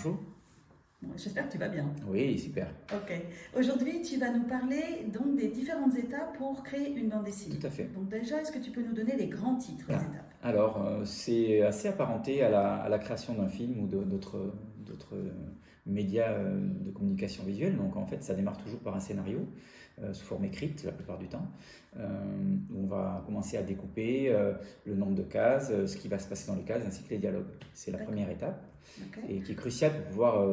Bonjour. Bon, j'espère que tu vas bien. Oui, super. Ok. Aujourd'hui, tu vas nous parler donc des différentes étapes pour créer une bande dessinée. Tout à fait. Donc déjà, est-ce que tu peux nous donner les grands titres des Ah, étapes? Alors, c'est assez apparenté à la création d'un film ou d'autres médias de communication visuelle. Donc, en fait, ça démarre toujours par un scénario sous forme écrite la plupart du temps. Où on va commencer à découper le nombre de cases, ce qui va se passer dans les cases, ainsi que les dialogues. C'est la D'accord. première étape Ok. et qui est cruciale pour pouvoir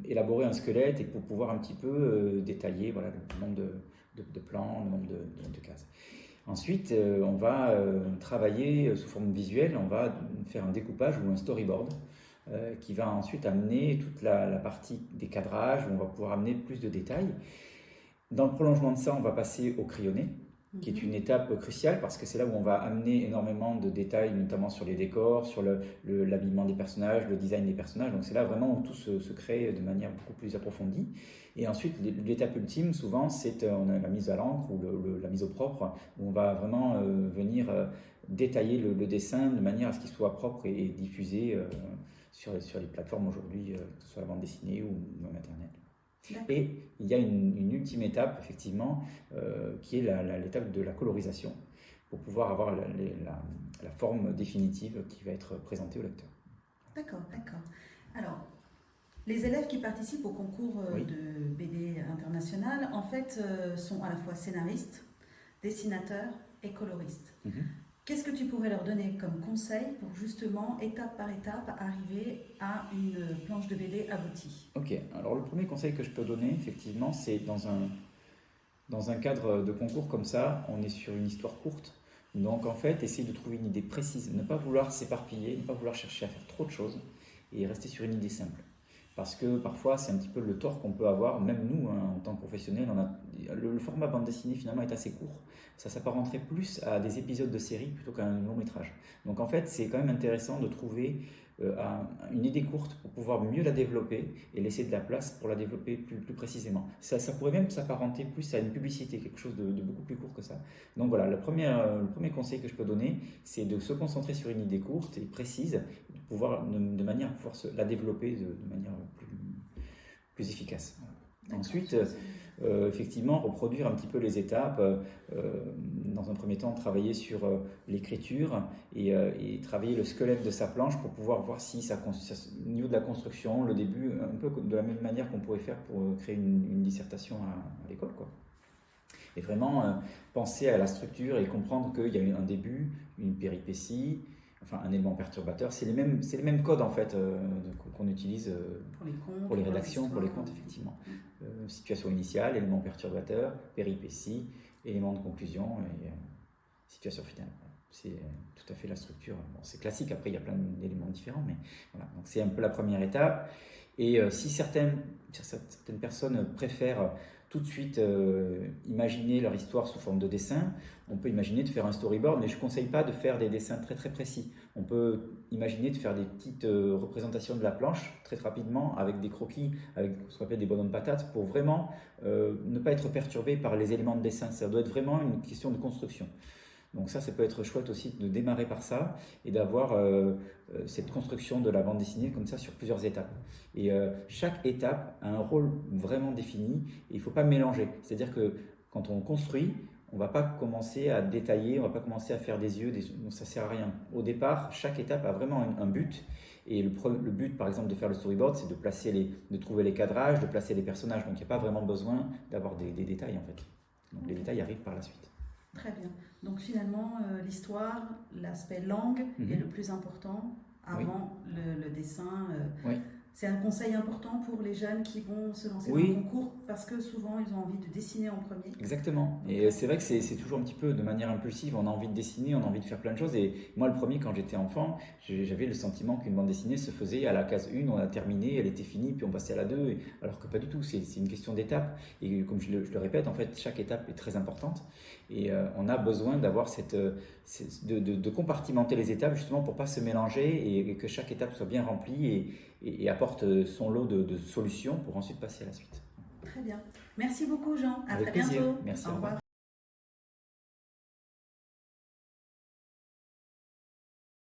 élaborer un squelette et pour pouvoir un petit peu détailler voilà, le nombre de plans, le nombre de cases. Ensuite, on va travailler sous forme visuelle, on va faire un découpage ou un storyboard qui va ensuite amener toute la partie des cadrages, où on va pouvoir amener plus de détails. Dans le prolongement de ça, on va passer au crayonné, qui est une étape cruciale parce que c'est là où on va amener énormément de détails, notamment sur les décors, sur l'habillement des personnages, le design des personnages. Donc c'est là vraiment où tout se crée de manière beaucoup plus approfondie. Et ensuite, l'étape ultime, souvent, c'est on a la mise à l'encre ou la mise au propre, où on va vraiment venir détailler le dessin de manière à ce qu'il soit propre et diffusé sur les plateformes aujourd'hui, que ce soit la bande dessinée ou même Internet. D'accord. Et il y a une ultime étape, effectivement, qui est l'étape de la colorisation, pour pouvoir avoir la forme définitive qui va être présentée au lecteur. D'accord, d'accord. Alors, les élèves qui participent au concours Oui. de BD international, en fait, sont à la fois scénaristes, dessinateurs et coloristes. Mhm. Qu'est-ce que tu pourrais leur donner comme conseil pour justement, étape par étape, arriver à une planche de BD aboutie? Ok, alors le premier conseil que je peux donner, effectivement, c'est dans un cadre de concours comme ça, on est sur une histoire courte. Donc en fait, essayer de trouver une idée précise, ne pas vouloir s'éparpiller, ne pas vouloir chercher à faire trop de choses et rester sur une idée simple. Parce que parfois, c'est un petit peu le tort qu'on peut avoir, même nous, hein, en tant que professionnels, le format bande dessinée finalement est assez court. Ça s'apparenterait plus à des épisodes de série plutôt qu'à un long métrage. Donc en fait, c'est quand même intéressant de trouver une idée courte pour pouvoir mieux la développer et laisser de la place pour la développer plus précisément. Ça pourrait même s'apparenter plus à une publicité, quelque chose de beaucoup plus court que ça. Donc voilà, le premier conseil que je peux donner, c'est de se concentrer sur une idée courte et précise, de manière à pouvoir la développer de manière plus efficace. Ensuite, effectivement, reproduire un petit peu les étapes. Dans un premier temps, travailler sur l'écriture et travailler le squelette de sa planche pour pouvoir voir si au niveau de la construction, le début, un peu de la même manière qu'on pourrait faire pour créer une dissertation à l'école, quoi. Et vraiment penser à la structure et comprendre qu'il y a un début, une péripétie, enfin un élément perturbateur. C'est les mêmes codes en fait qu'on utilise pour les rédactions, pour les contes, effectivement. Situation initiale, élément perturbateur, péripétie, élément de conclusion et situation finale. C'est tout à fait la structure. Bon, c'est classique, après il y a plein d'éléments différents, mais voilà. Donc c'est un peu la première étape. Et si certaines personnes préfèrent tout de suite imaginer leur histoire sous forme de dessin, on peut imaginer de faire un storyboard, mais je ne conseille pas de faire des dessins très très précis. On peut imaginer de faire des petites représentations de la planche très rapidement avec des croquis, avec ce qu'on appelle des bonhommes patates, pour vraiment ne pas être perturbé par les éléments de dessin. Ça doit être vraiment une question de construction. Donc ça peut être chouette aussi de démarrer par ça et d'avoir cette construction de la bande dessinée comme ça sur plusieurs étapes. Et chaque étape a un rôle vraiment défini et il ne faut pas mélanger. C'est-à-dire que quand on construit, on ne va pas commencer à détailler, on ne va pas commencer à faire des yeux, donc ça ne sert à rien. Au départ, chaque étape a vraiment un but. Et le but, par exemple, de faire le storyboard, c'est de trouver les cadrages, de placer les personnages. Donc il n'y a pas vraiment besoin d'avoir des détails en fait. Donc les détails arrivent par la suite. Très bien. Donc finalement, l'histoire, l'aspect langue est le plus important avant le dessin. Oui. C'est un conseil important pour les jeunes qui vont se lancer dans le concours parce que souvent ils ont envie de dessiner en premier. Exactement. Et c'est vrai que c'est toujours un petit peu de manière impulsive. On a envie de dessiner, on a envie de faire plein de choses. Et moi, le premier, quand j'étais enfant, j'avais le sentiment qu'une bande dessinée se faisait à la case 1, on a terminé, elle était finie, puis on passait à la 2. Alors que pas du tout, c'est une question d'étape. Et comme je le répète, en fait, chaque étape est très importante. Et on a besoin d'avoir de compartimenter les étapes justement pour ne pas se mélanger et que chaque étape soit bien remplie et apporte son lot de solutions pour ensuite passer à la suite. Très bien. Merci beaucoup Jean. À Avec très plaisir. bientôt. Merci. Au revoir.